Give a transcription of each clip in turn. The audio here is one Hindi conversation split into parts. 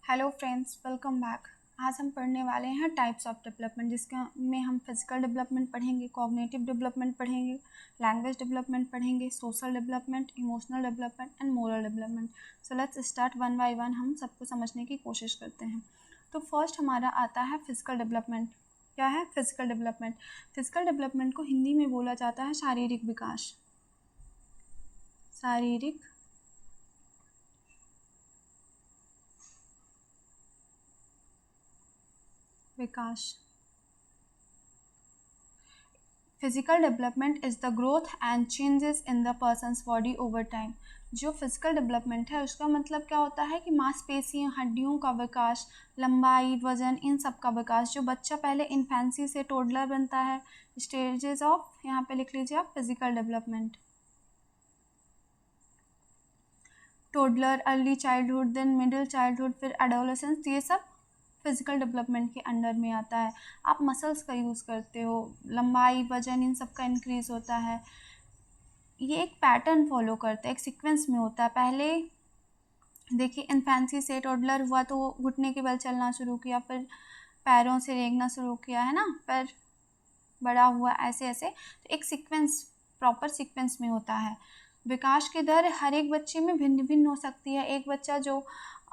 Hello friends, welcome back. आज हम पढ़ने वाले हैं टाइप्स ऑफ डेवलपमेंट, जिसके में हम फिजिकल डेवलपमेंट पढ़ेंगे, कॉग्निटिव डेवलपमेंट पढ़ेंगे, लैंग्वेज डेवलपमेंट पढ़ेंगे, social development, emotional development and moral development. So let's start one by one, हम सबको समझने की कोशिश करते हैं। तो फर्स्ट हमारा आता है फिजिकल डेवलपमेंट। क्या है फिजिकल डेवलपमेंट? फिजिकल डेवलपमेंट को हिंदी में बोला जाता है शारीरिक विकास। शारीरिक विकास। Physical development is the growth and changes in the person's body over time. जो फिजिकल डेवलपमेंट है उसका मतलब क्या होता है कि मांसपेशियों, हड्डियों का विकास, लंबाई, वजन, इन सब का विकास। जो बच्चा पहले इन्फेंसी से टोडलर बनता है, स्टेजेस ऑफ, यहाँ पे लिख लीजिए आप, physical development. Toddler, early childhood, then middle childhood, फिर एडोलेसेंस, ये सब फिजिकल डेवलपमेंट के अंडर में आता है। आप मसल्स का यूज़ करते हो, लंबाई, वजन, इन सब का इंक्रीज होता है। ये एक पैटर्न फॉलो करता है, एक सीक्वेंस में होता है। पहले देखिए, इन्फेंसी से टोडलर हुआ तो वो घुटने के बल चलना शुरू किया, फिर पैरों से रेंगना शुरू किया, है ना, फिर बड़ा हुआ, ऐसे ऐसे। तो एक सीक्वेंस, प्रॉपर सीक्वेंस में होता है। विकास की दर हर एक बच्चे में भिन्न भिन्न हो सकती है। एक बच्चा जो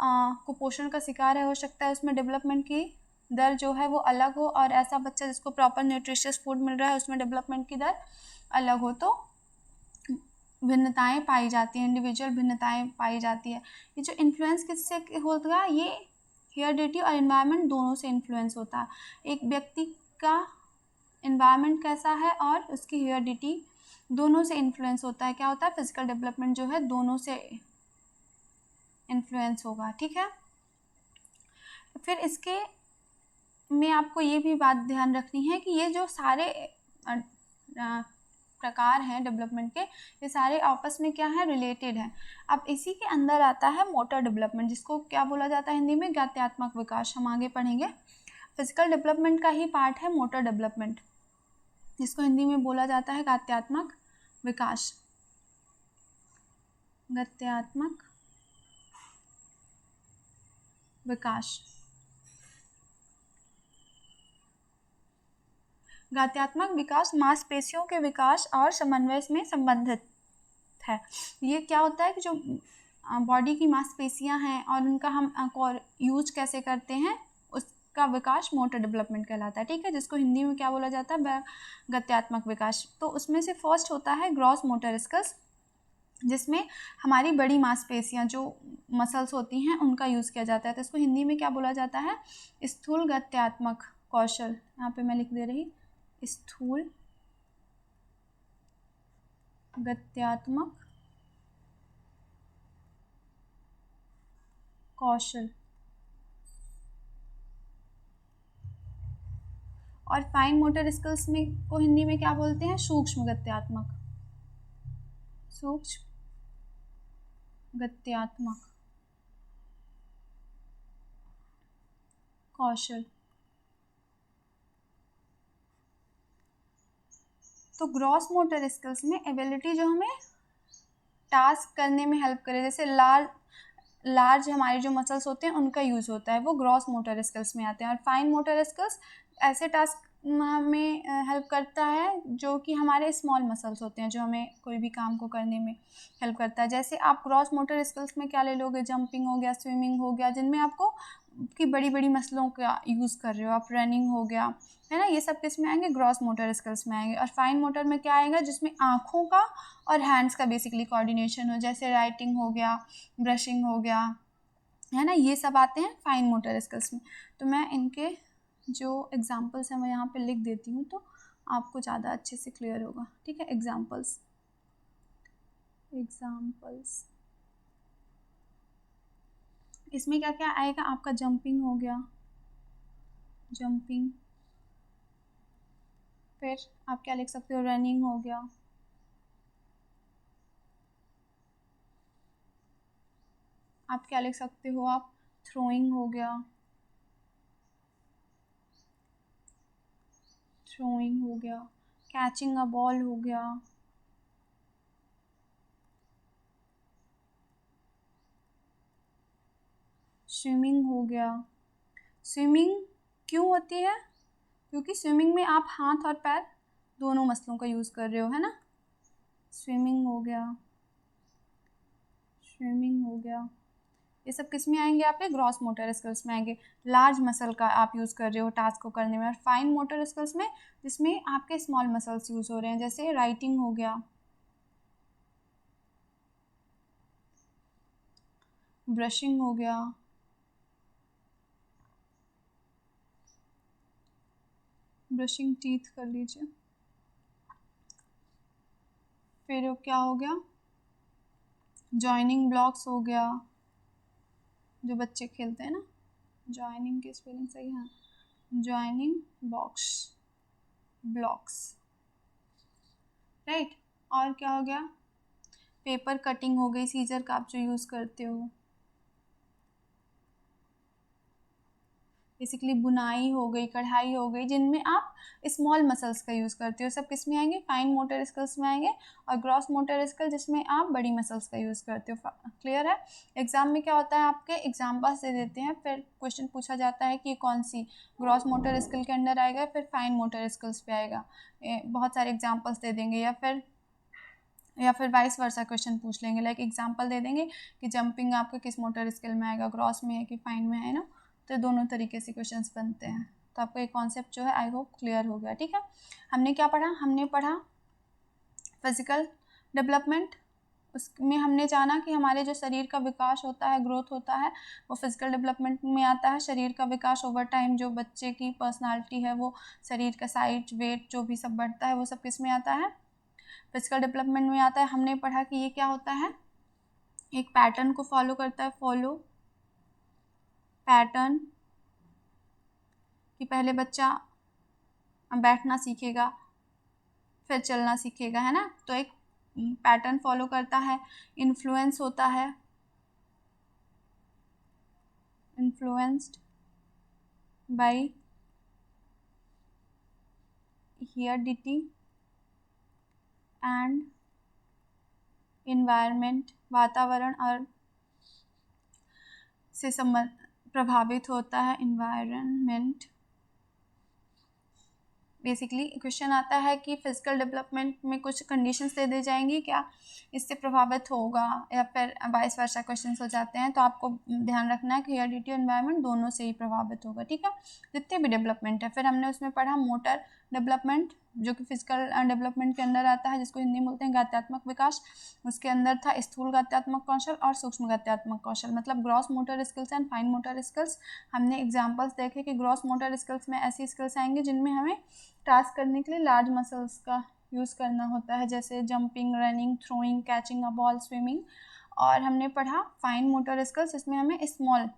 कुपोषण का शिकार है, हो सकता है उसमें डेवलपमेंट की दर जो है वो अलग हो, और ऐसा बच्चा जिसको प्रॉपर न्यूट्रिशियस फूड मिल रहा है उसमें डेवलपमेंट की दर अलग हो। तो भिन्नताएं पाई जाती हैं, इंडिविजुअल भिन्नताएं पाई जाती है। ये जो इन्फ्लुएंस किससे होगा, ये हेरिडिटी और इन्वायरमेंट दोनों से इन्फ्लुएंस होता है। एक व्यक्ति का इन्वायरमेंट कैसा है और उसकी हेरिडिटी दोनों से इन्फ्लुएंस होता है। क्या होता है, फिजिकल डेवलपमेंट जो है दोनों से इन्फ्लुएंस होगा, ठीक है। फिर इसके में आपको ये भी बात ध्यान रखनी है कि ये जो सारे प्रकार हैं डेवलपमेंट के, ये सारे आपस में क्या है, रिलेटेड हैं। अब इसी के अंदर आता है मोटर डेवलपमेंट, जिसको क्या बोला जाता है हिंदी में, ज्ञात्यात्मक विकास। हम आगे पढ़ेंगे। फिजिकल डेवलपमेंट का ही पार्ट है मोटर डेवलपमेंट, जिसको हिंदी में बोला जाता है ज्ञात्यात्मक विकास। ज्ञात्यात्मक विकास। ज्ञात्यात्मक विकास मांसपेशियों के विकास और समन्वय में संबंधित है। ये क्या होता है कि जो बॉडी की मांसपेशियां हैं और उनका हम यूज कैसे करते हैं, उसका विकास मोटर डेवलपमेंट कहलाता है, ठीक है, जिसको हिंदी में क्या बोला जाता है, गत्यात्मक विकास। तो उसमें से फर्स्ट होता है ग्रॉस मोटर स्किल्स, जिसमें हमारी बड़ी मांसपेशियां जो मसल्स होती हैं उनका यूज़ किया जाता है। तो इसको हिंदी में क्या बोला जाता है, स्थूल गत्यात्मक कौशल। यहाँ पे मैं लिख दे रही, स्थूल गत्यात्मक कौशल। और फाइन मोटर स्किल्स में को हिंदी में क्या बोलते हैं, सूक्ष्म गत्यात्मक, सूक्ष्म गत्यात्मक कौशल। तो ग्रॉस मोटर स्किल्स में एबिलिटी जो हमें टास्क करने में हेल्प करे, जैसे लार्ज हमारे जो मसल्स होते हैं उनका यूज़ होता है, वो ग्रॉस मोटर स्किल्स में आते हैं। और फाइन मोटर स्किल्स ऐसे टास्क हमें हेल्प करता है जो कि हमारे स्मॉल मसल्स होते हैं, जो हमें कोई भी काम को करने में हेल्प करता है। जैसे आप ग्रॉस मोटर स्किल्स में क्या ले लोगे, जंपिंग हो गया, स्विमिंग हो गया, जिनमें आपको की बड़ी बड़ी मसलों का यूज़ कर रहे हो आप, रनिंग हो गया, है ना, ये सब किस में आएंगे, ग्रॉस मोटर स्किल्स में आएंगे। और फाइन मोटर में क्या आएगा, जिसमें आँखों का और हैंड्स का बेसिकली कोऑर्डिनेशन हो, जैसे राइटिंग हो गया, ब्रशिंग हो गया, है ना, ये सब आते हैं फाइन मोटर स्किल्स में। तो मैं इनके जो एग्जांपल्स हैं मैं यहाँ पे लिख देती हूँ, तो आपको ज़्यादा अच्छे से क्लियर होगा, ठीक है। एग्जांपल्स, इसमें क्या क्या आएगा आपका, जंपिंग हो गया, जंपिंग, फिर आप क्या लिख सकते हो, रनिंग हो गया, आप क्या लिख सकते हो, आप थ्रोइंग हो गया, थ्रोइंग हो गया, कैचिंग अ बॉल हो गया, स्विमिंग हो गया। स्विमिंग क्यों होती है? क्योंकि स्विमिंग में आप हाथ और पैर दोनों मसलों का यूज़ कर रहे हो, है ना। स्विमिंग हो गया, स्विमिंग हो गया। ये सब किस में आएंगे? आपके ग्रॉस मोटर स्किल्स में आएंगे। लार्ज मसल का आप यूज़ कर रहे हो टास्क को करने में। और फाइन मोटर स्किल्स में जिसमें आपके स्मॉल मसल्स यूज़ हो रहे हैं, जैसे राइटिंग हो गया, ब्रशिंग हो गया, ब्रशिंग टीथ कर लीजिए। फिर क्या हो गया? जॉइनिंग ब्लॉक्स हो गया, जो बच्चे खेलते हैं ना। जॉइनिंग की स्पेलिंग सही है, जॉइनिंग बॉक्स ब्लॉक्स, राइट। और क्या हो गया? पेपर कटिंग हो गई, सीजर का आप जो यूज़ करते हो। बेसिकली बुनाई हो गई, कढ़ाई हो गई, जिनमें आप स्मॉल मसल्स का यूज़ करते हो, सब किस में आएंगे? फाइन मोटर स्किल्स में आएंगे। और ग्रॉस मोटर स्किल जिसमें आप बड़ी मसल्स का यूज़ करते हो। क्लियर है? एग्जाम में क्या होता है, आपके एग्जाम्पल्स दे देते हैं, फिर क्वेश्चन पूछा जाता है कि ये कौन सी ग्रॉस मोटर स्किल के अंडर आएगा, फिर फाइन मोटर स्किल्स पे आएगा। बहुत सारे एग्जाम्पल्स दे देंगे, या फिर वाइस वर्सा क्वेश्चन पूछ लेंगे। लाइक एग्जांपल दे देंगे कि जंपिंग आपका किस मोटर स्किल में आएगा, ग्रॉस में है कि फाइन में है ना। तो दोनों तरीके से क्वेश्चंस बनते हैं। तो आपको ये कॉन्सेप्ट जो है आई होप क्लियर हो गया। ठीक है, हमने क्या पढ़ा? हमने पढ़ा फिजिकल डेवलपमेंट। उसमें हमने जाना कि हमारे जो शरीर का विकास होता है, ग्रोथ होता है, वो फिजिकल डेवलपमेंट में आता है। शरीर का विकास ओवर टाइम, जो बच्चे की पर्सनालिटी है, वो शरीर का साइज, वेट जो भी सब बढ़ता है, वो सब किस में आता है? फिजिकल डेवलपमेंट में आता है। हमने पढ़ा कि ये क्या होता है, एक पैटर्न को फॉलो करता है। फॉलो पैटर्न, कि पहले बच्चा बैठना सीखेगा, फिर चलना सीखेगा, है ना। तो एक पैटर्न फॉलो करता है। इन्फ्लुएंस होता है, influenced by heredity and environment, वातावरण और से संबंध प्रभावित होता है। इन्वायरमेंट। बेसिकली क्वेश्चन आता है कि फिजिकल डेवलपमेंट में कुछ कंडीशंस दे दी जाएंगी, क्या इससे प्रभावित होगा, या फिर वाइस वर्सा क्वेश्चन हो जाते हैं। तो आपको ध्यान रखना है कि हेरिडिटी और एनवायरनमेंट दोनों से ही प्रभावित होगा। ठीक है, जितने भी डेवलपमेंट है। फिर हमने उसमें पढ़ा मोटर डेवलपमेंट, जो कि फिजिकल डेवलपमेंट के अंदर आता है, जिसको हिंदी में बोलते हैं गात्यात्मक विकास। उसके अंदर था स्थूल गात्यात्मक कौशल और सूक्ष्म गात्यात्मक कौशल, मतलब gross motor skills and fine motor skills. हमने एग्जांपल्स देखे कि ग्रॉस मोटर स्किल्स में ऐसी स्किल्स आएंगी जिनमें हमें टास्क करने के लिए लार्ज मसल्स का यूज़ करना होता है, जैसे jumping, running, throwing, catching a ball, swimming. और हमने पढ़ा फाइन मोटर स्किल्स, इसमें हमें स्मॉल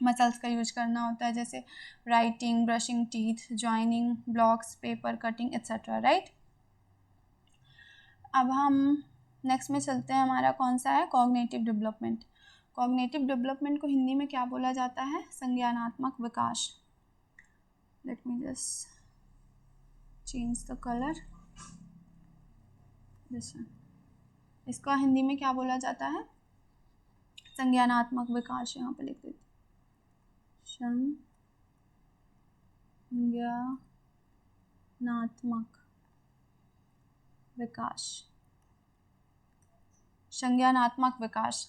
मसल्स का यूज करना होता है, जैसे writing, brushing teeth, joining blocks, paper cutting etcetera, right. अब हम नेक्स्ट में चलते हैं। हमारा कौन सा है? Cognitive development. कॉग्निटिव डेवलपमेंट को हिंदी में क्या बोला जाता है? संज्ञानात्मक विकास। Let me just change the colour, this one. इसका हिंदी में क्या बोला जाता है? संज्ञानात्मक विकास। यहाँ पे लिख देती संज्ञानात्मक विकास। संज्ञानात्मक विकास।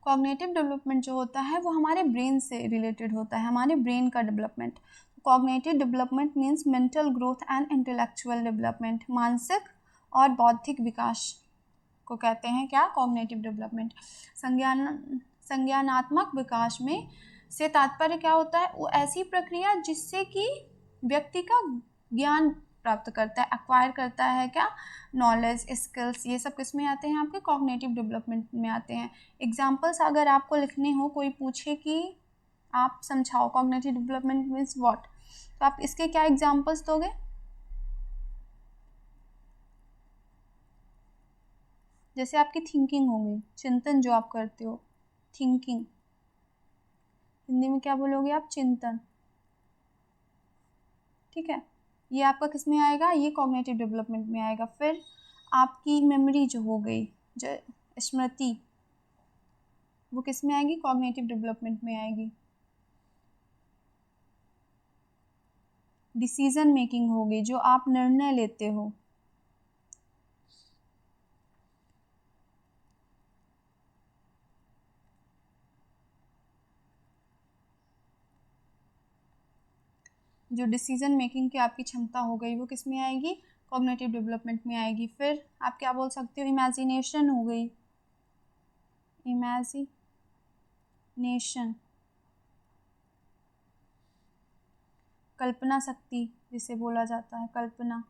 कॉग्निटिव डेवलपमेंट जो होता है वो हमारे ब्रेन से रिलेटेड होता है, हमारे ब्रेन का development. Cognitive development means mental growth and intellectual development. मानसिक और बौद्धिक विकास को कहते हैं क्या? Cognitive development. संज्ञानात्मक विकास में से तात्पर्य क्या होता है? वो ऐसी प्रक्रिया जिससे कि व्यक्ति का ज्ञान प्राप्त करता है, एक्वायर करता है, क्या? नॉलेज, स्किल्स, ये सब किस में आते हैं? आपके कॉग्निटिव डेवलपमेंट में आते हैं। एग्जाम्पल्स अगर आपको लिखने हो, कोई पूछे कि आप समझाओ कॉग्निटिव डेवलपमेंट मीन्स व्हाट, तो आप इसके क्या एग्जाम्पल्स दोगे? जैसे आपकी थिंकिंग हो गई, चिंतन जो आप करते हो, थिंकिंग। हिंदी में क्या बोलोगे आप? चिंतन। ठीक है, ये आपका किस में आएगा? ये कॉग्निटिव डेवलपमेंट में आएगा। फिर आपकी मेमोरी जो हो गई, जो स्मृति, वो किस में आएगी? कॉग्निटिव डेवलपमेंट में आएगी। डिसीजन मेकिंग होगी, जो आप निर्णय लेते हो। जो डिसीजन मेकिंग की आपकी क्षमता हो गई वो किस में आएगी? कॉग्निटिव डेवलपमेंट में आएगी। फिर आप क्या बोल सकते हो? इमेजिनेशन हो गई, इमेजिनेशन, कल्पना शक्ति जिसे बोला जाता है, कल्पना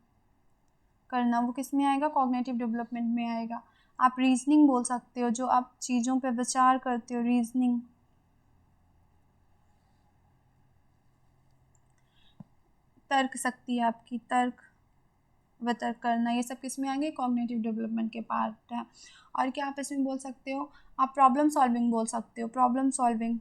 करना, वो किस में आएगा? कॉग्निटिव डेवलपमेंट में आएगा। आप रीजनिंग बोल सकते हो, जो आप चीज़ों पे विचार करते हो, रीजनिंग। तर्क शक्ति आपकी, तर्क वितर्क करना, ये सब किस में आएंगे? कॉग्निटिव डेवलपमेंट के पार्ट है। और क्या आप इसमें बोल सकते हो? आप प्रॉब्लम सॉल्विंग बोल सकते हो, प्रॉब्लम सॉल्विंग।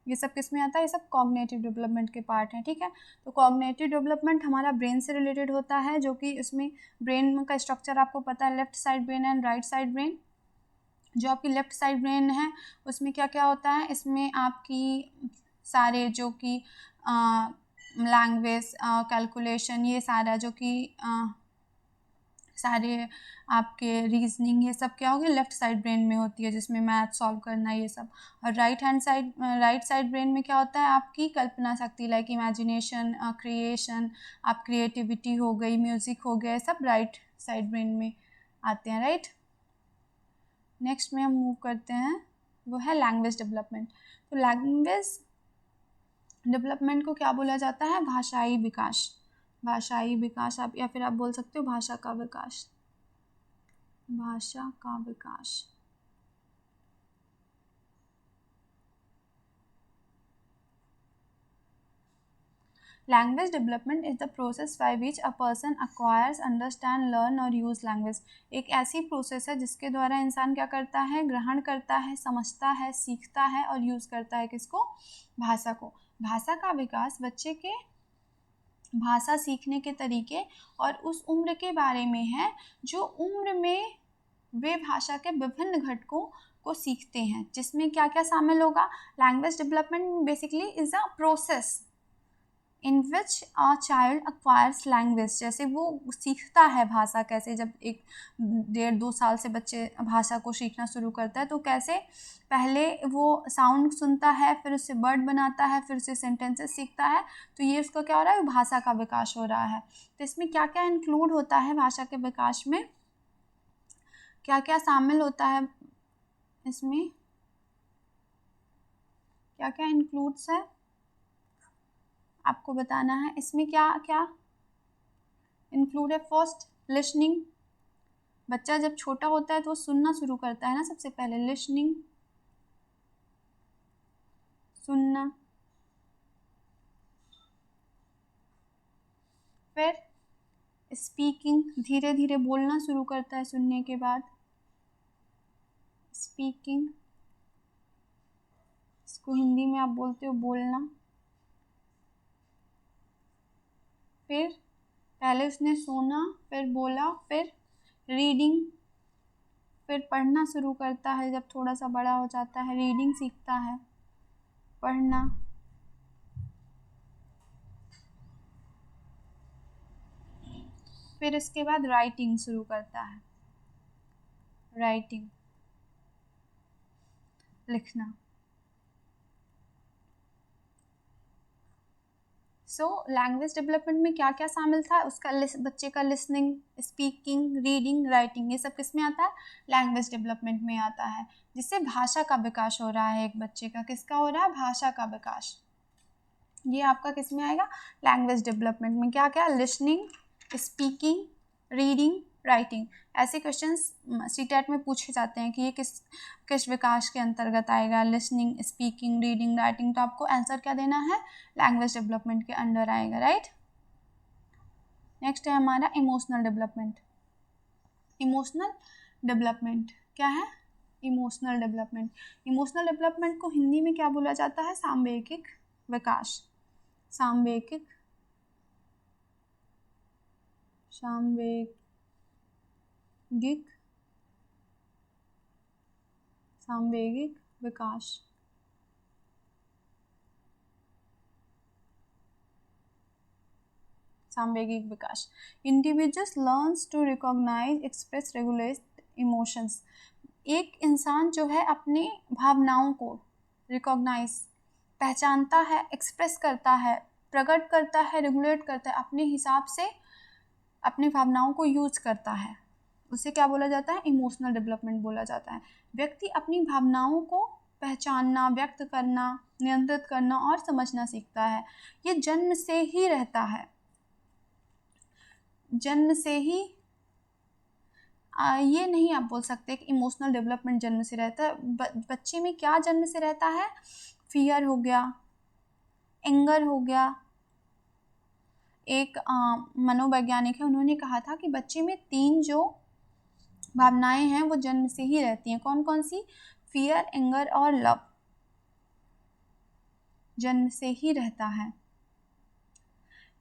ये सब किस में आता है? ये सब कॉग्निटिव डेवलपमेंट के पार्ट हैं, ठीक है। तो कॉग्निटिव डेवलपमेंट हमारा ब्रेन से रिलेटेड होता है, जो कि इसमें ब्रेन का स्ट्रक्चर आपको पता है, left side brain and right side brain. जो आपकी लेफ्ट साइड ब्रेन है उसमें क्या क्या होता है? इसमें आपकी सारे जो कि लैंग्वेज, कैलकुलेशन, ये सारा जो कि सारे आपके रीजनिंग, ये सब क्या होगी? लेफ्ट साइड ब्रेन में होती है, जिसमें मैथ सॉल्व करना, ये सब। और राइट साइड ब्रेन में क्या होता है? आपकी कल्पना शक्ति, लाइक इमेजिनेशन, क्रिएशन, आप क्रिएटिविटी हो गई, म्यूजिक हो गया, सब राइट साइड ब्रेन में आते हैं, राइट। नेक्स्ट में हम मूव करते हैं, वो है लैंग्वेज डेवलपमेंट। तो लैंग्वेज डेवलपमेंट को क्या बोला जाता है? भाषाई विकास। भाषाई विकास, आप या फिर आप बोल सकते हो भाषा का विकास, भाषा का विकास। Language development is the process by which a person acquires, understand, learn और यूज़ लैंग्वेज। एक ऐसी प्रोसेस है जिसके द्वारा इंसान क्या करता है? ग्रहण करता है, समझता है, सीखता है और यूज़ करता है किसको? भाषा को। भाषा का विकास बच्चे के भाषा सीखने के तरीके और उस उम्र के बारे में है जो उम्र में वे भाषा के विभिन्न घटकों को सीखते हैं, जिसमें क्या क्या शामिल होगा? Language development basically is a process in which a child acquires language. जैसे वो सीखता है भाषा, कैसे जब 1-1.5-2 साल से बच्चे भाषा को सीखना शुरू करता है, तो कैसे पहले वो साउंड सुनता है, फिर उससे वर्ड बनाता है, फिर उससे सेंटेंसेस सीखता है। तो ये उसका क्या हो रहा है? भाषा का विकास हो रहा है। तो इसमें क्या क्या इंक्लूड होता है भाषा के विकास में? क्या क्या शामिल होता है इसमें? क्या क्या इंक्लूड्स है आपको बताना है। इसमें क्या क्या इंक्लूड है? First, listening. बच्चा जब छोटा होता है तो वो सुनना शुरू करता है ना, सबसे पहले लिसनिंग, सुनना। फिर स्पीकिंग, धीरे धीरे बोलना शुरू करता है सुनने के बाद, स्पीकिंग। इसको हिंदी में आप बोलते हो बोलना। फिर पहले उसने सुना, फिर बोला, फिर रीडिंग, फिर पढ़ना शुरू करता है जब थोड़ा सा बड़ा हो जाता है, रीडिंग सीखता है, पढ़ना। फिर उसके बाद राइटिंग शुरू करता है, राइटिंग, लिखना। सो लैंग्वेज डेवलपमेंट में क्या क्या शामिल था? उसका बच्चे का लिसनिंग, स्पीकिंग, रीडिंग, राइटिंग, ये सब किस में आता है? लैंग्वेज डेवलपमेंट में आता है, जिससे भाषा का विकास हो रहा है एक बच्चे का। किसका हो रहा है? भाषा का विकास। ये आपका किस में आएगा? लैंग्वेज डेवलपमेंट में। क्या क्या? Listening, speaking, reading, writing. ऐसे क्वेश्चंस सीटेट में पूछे जाते हैं कि ये किस किस विकास के अंतर्गत आएगा? Listening, speaking, reading, writing. तो आपको आंसर क्या देना है? लैंग्वेज डेवलपमेंट के अंडर आएगा, राइट। नेक्स्ट है हमारा इमोशनल डेवलपमेंट। इमोशनल डेवलपमेंट क्या है? Emotional development. इमोशनल डेवलपमेंट को हिंदी में क्या बोला जाता है? सांवेगिक विकास। सांवेगिक सामवेगिक विकास। सामवेगिक विकास। Individuals learns to recognize, express, regulate emotions. एक इंसान जो है अपनी भावनाओं को रिकॉग्नाइज, पहचानता है, एक्सप्रेस करता है, प्रकट करता है, रेगुलेट करता है, अपने हिसाब से अपनी भावनाओं को यूज करता है, उसे क्या बोला जाता है? इमोशनल डेवलपमेंट बोला जाता है। व्यक्ति अपनी भावनाओं को पहचानना, व्यक्त करना, नियंत्रित करना और समझना सीखता है। ये जन्म से ही रहता है, जन्म से ही। ये नहीं आप बोल सकते कि इमोशनल डेवलपमेंट जन्म से रहता है। बच्चे में क्या जन्म से रहता है? फियर हो गया, एंगर हो गया। एक मनोवैज्ञानिक है, उन्होंने कहा था कि बच्चे में 3 जो भावनाएं हैं वो जन्म से ही रहती हैं। कौन कौन सी? फियर, एंगर और लव। जन्म से ही रहता है।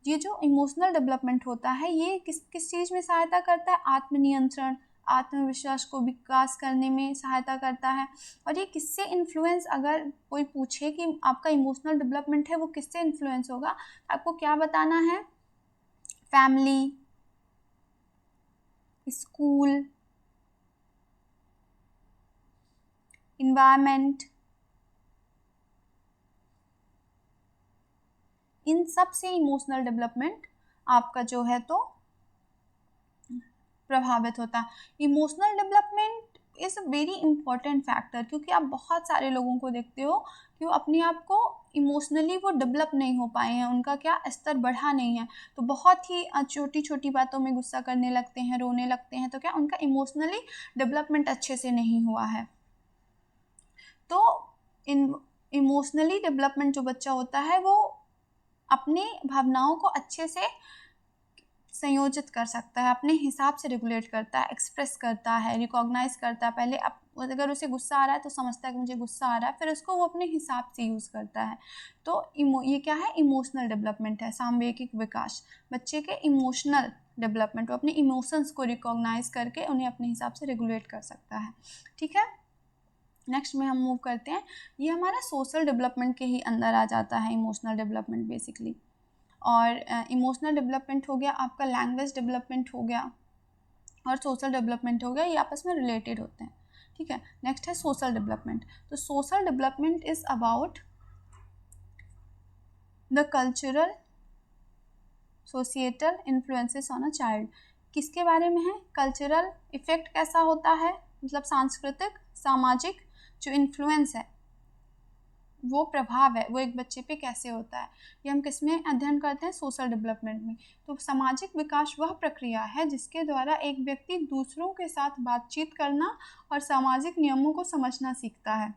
ये जो इमोशनल डेवलपमेंट होता है ये किस किस चीज़ में सहायता करता है? आत्मनियंत्रण, आत्मविश्वास को विकास करने में सहायता करता है। और ये किससे इन्फ्लुएंस, अगर कोई पूछे कि आपका इमोशनल डेवलपमेंट है वो किससे इन्फ्लुएंस होगा, आपको क्या बताना है? फैमिली, स्कूल, इन्वायरमेंट, इन सब से इमोशनल डेवलपमेंट आपका जो है तो प्रभावित होता है। Emotional development is a very important factor, क्योंकि आप बहुत सारे लोगों को देखते हो कि वो अपने आप को इमोशनली वो डेवलप नहीं हो पाए हैं, उनका क्या स्तर बढ़ा नहीं है, तो बहुत ही छोटी छोटी बातों में गुस्सा करने लगते हैं, रोने लगते हैं, तो क्या उनका इमोशनली डेवलपमेंट अच्छे से नहीं हुआ है। तो इमोशनली डेवलपमेंट जो बच्चा होता है वो अपनी भावनाओं को अच्छे से संयोजित कर सकता है, अपने हिसाब से रेगुलेट करता है, एक्सप्रेस करता है, रिकॉग्नाइज करता है। पहले अगर उसे गुस्सा आ रहा है तो समझता है कि मुझे गुस्सा आ रहा है, फिर उसको वो अपने हिसाब से यूज़ करता है। तो ये क्या है? इमोशनल डेवलपमेंट है, सामवेगिक विकास। बच्चे के इमोशनल डेवलपमेंट, वो अपने इमोशंस को रिकॉग्नाइज करके उन्हें अपने हिसाब से रेगुलेट कर सकता है। ठीक है, नेक्स्ट में हम मूव करते हैं। ये हमारा सोशल डेवलपमेंट के ही अंदर आ जाता है, इमोशनल डेवलपमेंट बेसिकली। और इमोशनल डेवलपमेंट हो गया, आपका लैंग्वेज डेवलपमेंट हो गया और सोशल डेवलपमेंट हो गया, ये आपस में रिलेटेड होते हैं। ठीक है, नेक्स्ट है सोशल डेवलपमेंट। तो social development is about the cultural societal influences on a child. किसके बारे में है? कल्चरल इफेक्ट कैसा होता है, मतलब सांस्कृतिक सामाजिक जो इन्फ्लुएंस है, वो प्रभाव है, वो एक बच्चे पे कैसे होता है, ये हम किस में अध्ययन करते हैं? सोशल डेवलपमेंट में। तो सामाजिक विकास वह प्रक्रिया है जिसके द्वारा एक व्यक्ति दूसरों के साथ बातचीत करना और सामाजिक नियमों को समझना सीखता है।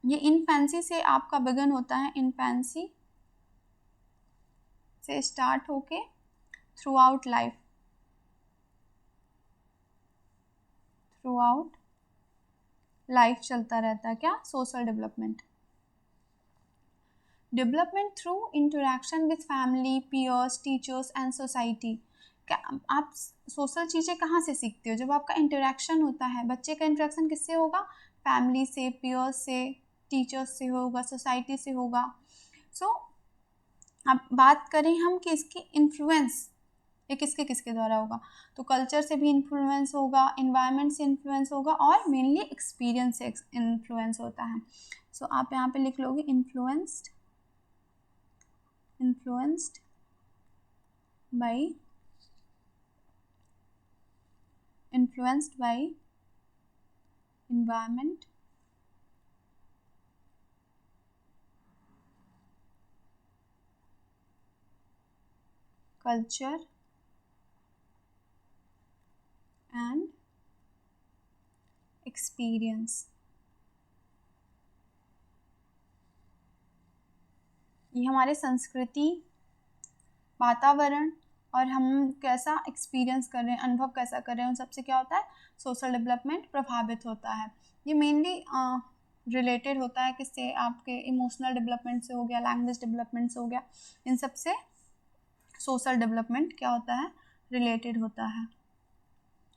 ये इनफेंसी से आपका बिगन होता है, इनफेंसी से स्टार्ट होके थ्रू आउट लाइफ चलता रहता है। क्या? Social development. Development through interaction with family, peers, teachers and society. क्या आप सोशल चीज़ें कहाँ से सीखते हो? जब आपका इंटरेक्शन होता है। बच्चे का इंटरेक्शन किससे होगा? फैमिली से, पीयर्स से, टीचर्स से होगा, सोसाइटी से होगा। सो अब बात करें हम कि इसकी इन्फ्लुएंस ये किसके किसके द्वारा होगा, तो कल्चर से भी इन्फ्लुएंस होगा, इन्वायरमेंट से इन्फ्लुएंस होगा और मेनली एक्सपीरियंस से इन्फ्लुएंस होता है। सो आप यहाँ पे लिख लोगे influenced by environment, culture and experience। ये हमारे संस्कृति, वातावरण और हम कैसा एक्सपीरियंस कर रहे हैं, अनुभव कैसा कर रहे हैं, उन सबसे क्या होता है? सोशल डेवलपमेंट प्रभावित होता है। ये मेनली रिलेटेड होता है किससे? आपके इमोशनल डेवलपमेंट से हो गया, लैंग्वेज डेवलपमेंट से हो गया, इन सब से सोशल डेवलपमेंट क्या होता है? रिलेटेड होता है।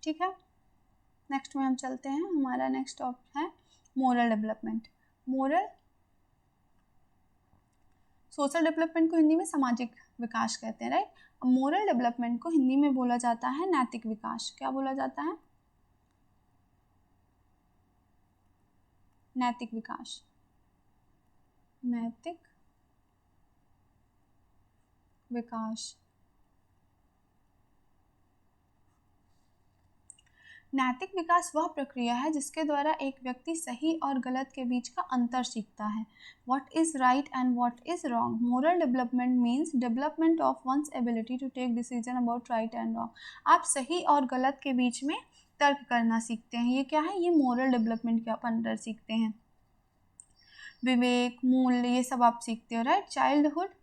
ठीक है, नेक्स्ट में हम चलते हैं। हमारा नेक्स्ट टॉपिक है moral development. Moral social development को हिंदी में सामाजिक विकास कहते हैं, राइट। अब मोरल डेवलपमेंट को हिंदी में बोला जाता है नैतिक विकास। क्या बोला जाता है? नैतिक विकास। नैतिक विकास। नैतिक विकास वह प्रक्रिया है जिसके द्वारा एक व्यक्ति सही और गलत के बीच का अंतर सीखता है। What is right and what is wrong? Moral development means development of one's ability to take decision about right and wrong. आप सही और गलत के बीच में तर्क करना सीखते हैं। ये क्या है? ये मोरल डेवलपमेंट के आप अंदर सीखते हैं। विवेक, मूल्य, ये सब आप सीखते हो, right. Childhood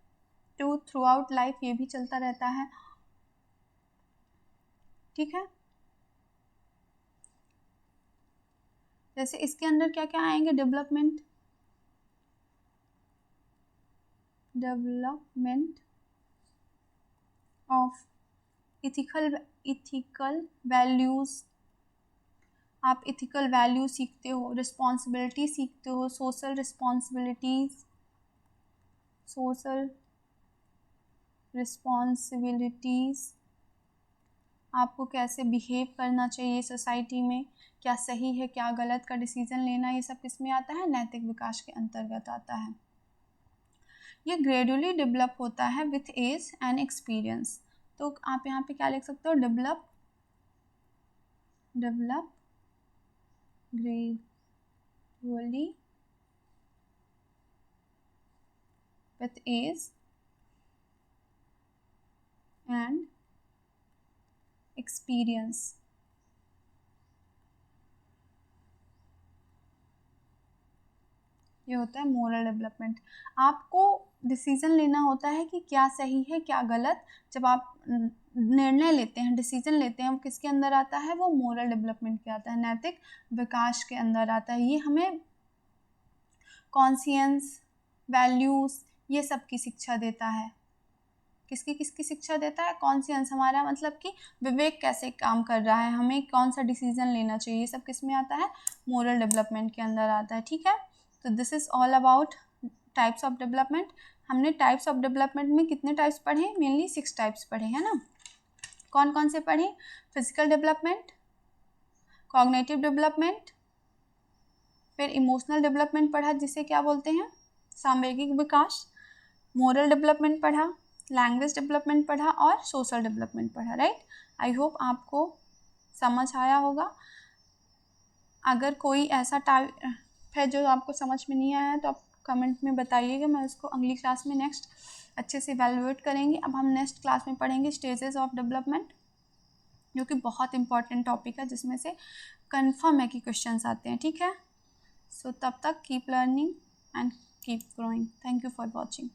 to throughout life, ये भी चलता रहता है। ठीक है, जैसे इसके अंदर क्या क्या आएंगे? डेवलपमेंट ऑफ इथिकल वैल्यूज, आप इथिकल वैल्यू सीखते हो। रिस्पॉन्सिबिलिटी सीखते हो, सोशल रिस्पॉन्सिबिलिटीज, आपको कैसे बिहेव करना चाहिए सोसाइटी में, क्या सही है क्या गलत का डिसीजन लेना, ये सब किस में आता है? नैतिक विकास के अंतर्गत आता है। ये ग्रेजुअली डेवलप होता है विथ एज एंड एक्सपीरियंस। तो आप यहाँ पे क्या लिख सकते हो? Develop gradually with age and experience. ये होता है मोरल डेवलपमेंट। आपको डिसीजन लेना होता है कि क्या सही है क्या गलत। जब आप निर्णय लेते हैं, डिसीजन लेते हैं, वो किसके अंदर आता है? वो मोरल डेवलपमेंट के आता है, नैतिक विकास के अंदर आता है। ये हमें कॉन्शियंस, वैल्यूज, ये सब की शिक्षा देता है। किसकी शिक्षा देता है? कॉन्शियंस, हमारा मतलब कि विवेक कैसे काम कर रहा है, हमें कौन सा डिसीजन लेना चाहिए, ये सब किस में आता है? मोरल डेवलपमेंट के अंदर आता है। ठीक है, तो this is all about types of development. हमने टाइप्स ऑफ डेवलपमेंट में कितने टाइप्स पढ़े? मेनली 6 टाइप्स पढ़े, है ना। कौन कौन से पढ़े? फिजिकल डेवलपमेंट, कॉग्निटिव डेवलपमेंट, फिर इमोशनल डेवलपमेंट पढ़ा जिसे क्या बोलते हैं? सामवेगिक विकास। मोरल डेवलपमेंट पढ़ा, लैंग्वेज डेवलपमेंट पढ़ा और सोशल डेवलपमेंट पढ़ा, राइट। आई होप आपको समझ आया होगा। अगर कोई ऐसा टाइप है जो आपको समझ में नहीं आया तो आप कमेंट में बताइएगा, मैं उसको अगली क्लास में नेक्स्ट अच्छे से इवैल्यूएट करेंगे। अब हम नेक्स्ट क्लास में पढ़ेंगे स्टेजेस ऑफ डेवलपमेंट, जो कि बहुत इंपॉर्टेंट टॉपिक है, जिसमें से कन्फर्म है कि क्वेश्चंस आते हैं। ठीक है, सो तब तक keep learning and keep growing. Thank you for watching.